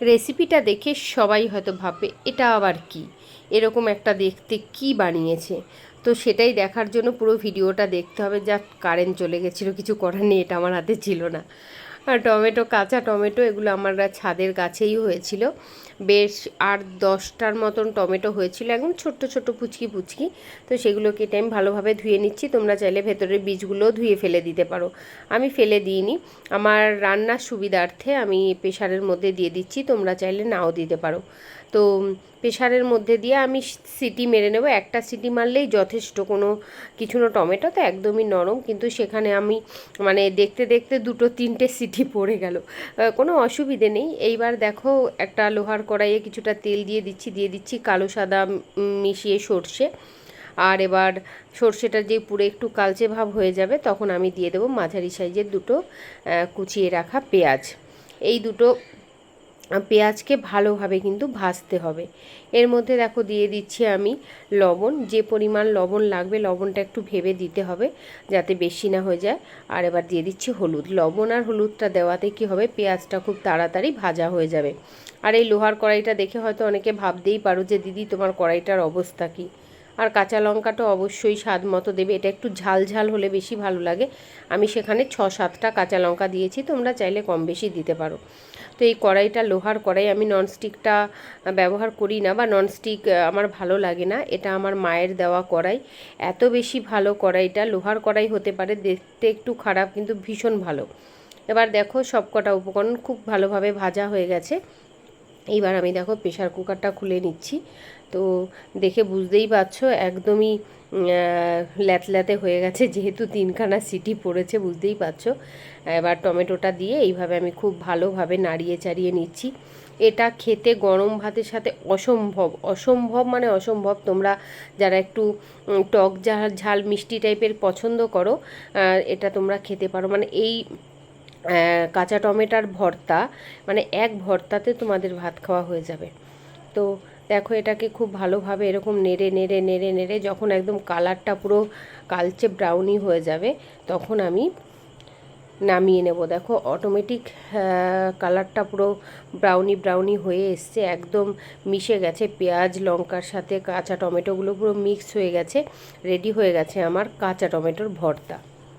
রেসিপিটা দেখে সবাই হয়তো ভাববে এটা আবার কি, এরকম একটা দেখতে কি বানিয়েছে। তো সেটাই দেখার জন্য পুরো ভিডিওটা দেখতে হবে। যা কারেন্ট চলে গেছিলো, কিছু করার নেই, এটা আমার হাতে ছিল না। আর টমেটো, কাঁচা টমেটো, এগুলো আমার ছাদের গাছেই হয়েছিল। বেশ 8-10টার মতন টমেটো হয়েছিল, একদম ছোট্ট ছোট্ট পুচকি পুচকি। তো সেগুলো কেটে আমি ভালোভাবে ধুয়ে নিচ্ছি। তোমরা চাইলে ভেতরের বীজগুলোও ধুয়ে ফেলে দিতে পারো, আমি ফেলে দিইনি। আমার রান্নার সুবিধার্থে আমি প্রেশারের মধ্যে দিয়ে দিচ্ছি, তোমরা চাইলে নাও দিতে পারো। তো প্রেশারের মধ্যে দিয়ে আমি সিটি মেরে নেব, একটা সিটি মারলেই যথেষ্ট। কোনো কিছু না, টমেটো তো একদমই নরম, কিন্তু সেখানে আমি মানে দেখতে দেখতে 2-3টে সিটি পড়ে গেল, কোনো অসুবিধে নেই। এইবার দেখো একটা লোহার কড়াইয়ে কিছুটা তেল দিয়ে দিচ্ছি কালো সাদা মিশিয়ে সর্ষে। আর এবার সর্ষেটা যে পুরো একটু কালচে ভাব হয়ে যাবে, তখন আমি দিয়ে দেবো মাঝারি সাইজের দুটো কুচিয়ে রাখা পেঁয়াজ। এই দুটো পেঁয়াজকে ভালোভাবে কিন্তু ভাজতে হবে। এর মধ্যে দেখো দিয়ে দিচ্ছি আমি লবণ, যে পরিমাণ লবণ লাগবে লবণটা একটু ভেবে দিতে হবে যাতে বেশি না হয়ে যায়। আর এবার দিয়ে দিচ্ছি হলুদ। লবণ আর হলুদটা দেওয়াতে কি হবে, পেঁয়াজটা খুব তাড়াতাড়ি ভাজা হয়ে যাবে। আর এই লোহার কড়াইটা দেখে হয়তো অনেকে ভাবতেই পারো যে দিদি তোমার কড়াইটার অবস্থা কী। আর কাঁচা লঙ্কাটা অবশ্যই স্বাদ মতো দেবে, এটা একটু ঝাল ঝাল হলে বেশি ভালো লাগে। আমি সেখানে 6-7টা কাঁচা লঙ্কা দিয়েছি, তোমরা চাইলে কম বেশি দিতে পারো। তো এই কড়াইটা লোহার কড়াই, আমি ননস্টিকটা ব্যবহার করি না, বা ননস্টিক আমার ভালো লাগে না। এটা আমার মায়ের দেওয়া কড়াই, এত বেশি ভালো কড়াইটা। লোহার কড়াই হতে পারে দেখতে একটু খারাপ, কিন্তু ভীষণ ভালো। এবার দেখো সব কটা উপকরণ খুব ভালোভাবে ভাজা হয়ে গেছে। এইবার আমি দেখো প্রেশার কুকারটা খুলে নিচ্ছি। তো দেখে বুঝতেই পারছো একদমই ল্যাতল্যাতে হয়ে গেছে, যেহেতু 3খানা সিটি পড়েছে, বুঝতেই পারছো। এবার টমেটোটা দিয়ে এইভাবে আমি খুব ভালোভাবে নাড়িয়ে চাড়িয়ে নিচ্ছি। এটা খেতে গরম ভাতের সাথে অসম্ভব অসম্ভব মানে অসম্ভব। তোমরা যারা একটু টক ঝাল ঝাল মিষ্টি টাইপের পছন্দ করো, এটা তোমরা খেতে পারো। মানে এই কাঁচা টমেটোর ভর্তা, মানে এক ভর্তাতে তোমাদের ভাত খাওয়া হয়ে যাবে। তো দেখো এটাকে খুব ভালোভাবে এরকম নেড়ে নেড়ে নেড়ে নেড়ে যখন একদম কালারটা পুরো কালচে ব্রাউনি হয়ে যাবে, তখন আমি নামিয়ে নেব। দেখো অটোমেটিক কালারটা পুরো ব্রাউনি ব্রাউনি হয়ে এসছে, একদম মিশে গেছে পেঁয়াজ লঙ্কার সাথে, কাঁচা টমেটোগুলো পুরো মিক্স হয়ে গেছে। রেডি হয়ে গেছে আমার কাঁচা টমেটোর ভর্তা।